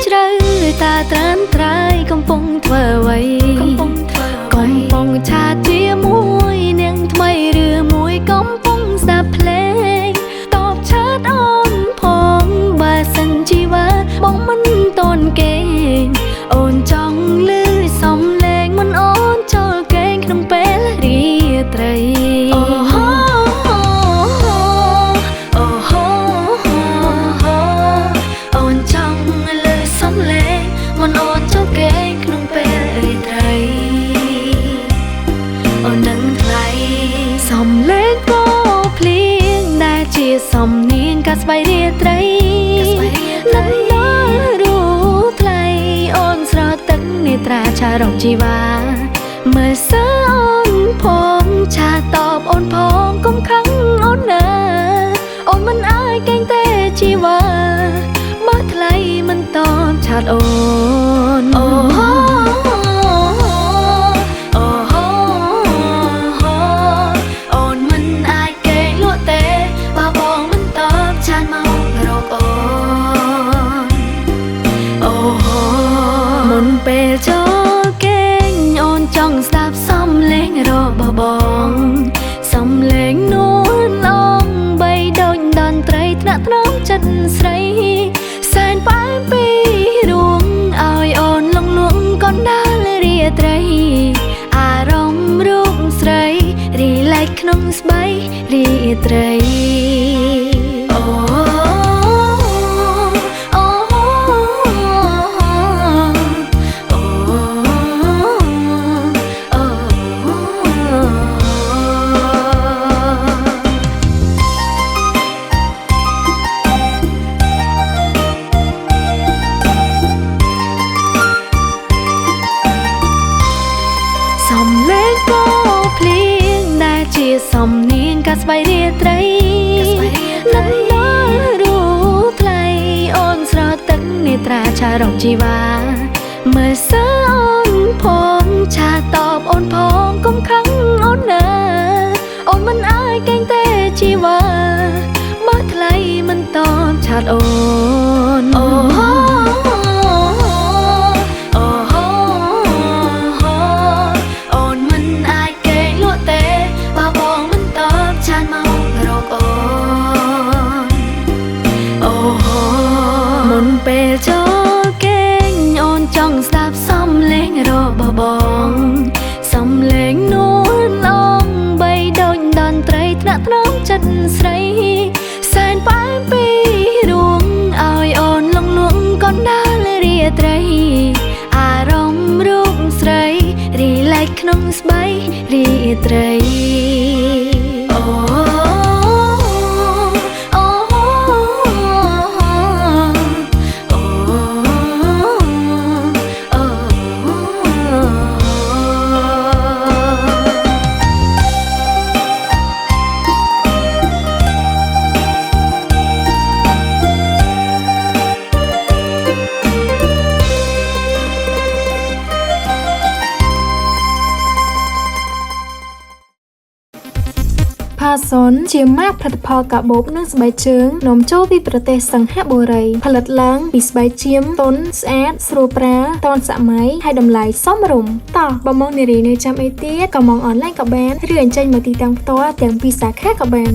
ជ្រៅតាត្រានត្រៃកំពុងធ្វើអ្វីកំពុងឆាជាមួយនាងថ្មីឬមួយកំពុងស្ដាប់ភ្លេងតបឆាតអូនផងបើសិនជីវ៉ាបងមិនតន់គេអូនចង់លឺសំឡេងមិនអូនចូលគេងក្នុងពេលរាត្រីសំឡេងពោភ្លៀងដែលជាសំនៀងកាស្បៃរាត្រីនឹកដល់រូបថ្លៃអូនស្រទឹកនេត្រាឆារកជីវ៉ាមើលសើអូនផងឆាតបអូនផងកុំខឹងអូនណាអូនមិនអាយកេងទេជីវ៉ាបើថ្លៃមិនតបឆាតអូនពេលចូលគេងអូនចង់ស្ដាប់សំឡេងរបស់បងសំឡេងនួនឡងបីដូចតន្ត្រីថ្នាក់ថ្នមចិត្តស្រីសែនប៉ែនពីរួងឲ្យអូនលងលក់កណ្ដាលរាត្រីអារម្មណ៍រូបស្រីរីឡែកក្នុងស្បៃរាត្រីសំឡេងពោភ្លៀងដែលជាសំនៀងកាស្បៃរាត្រីនឹកដល់រូបថ្លៃអូនស្រទឹកនេត្រាឆារកជីវ៉ាមើលសើអូនផងឆាតបអូនផងកុំខឹងអូនណាអូនមិនអាយកេងទេជីវ៉ាបើថ្លៃមិនតបឆាតអូនពេលចូលគេងអូនចង់ស្ដាប់សំឡេងរបស់បងសំឡេងនួនឡងបីដូចតន្ត្រីថ្នាក់ថ្នមចិត្តស្រីសែនប៉ែនពីរួងឲ្យអូនលងលក់កណ្ដាលរាត្រីអារម្មណ៍រូបស្រីរីឡែកក្នុងស្បៃរាត្រីផាសុនជាម៉ាកផលិតផលកាបូបនិងស្បែកជើងនាំចូលពីប្រទេសសិង្ហបុរីផលិតឡើងពីស្បែកជៀមទន់ស្អាតស្រួលប្រើទាន់សម័យហើយតម្លៃសមរម្យតោះបើមកនារីនៅចាំអីទៀតក៏មកអនឡាញក៏បានឬអញ្ជើញមកទីតាំងផ្ទាល់ទាំងពីរសាខាក៏បាន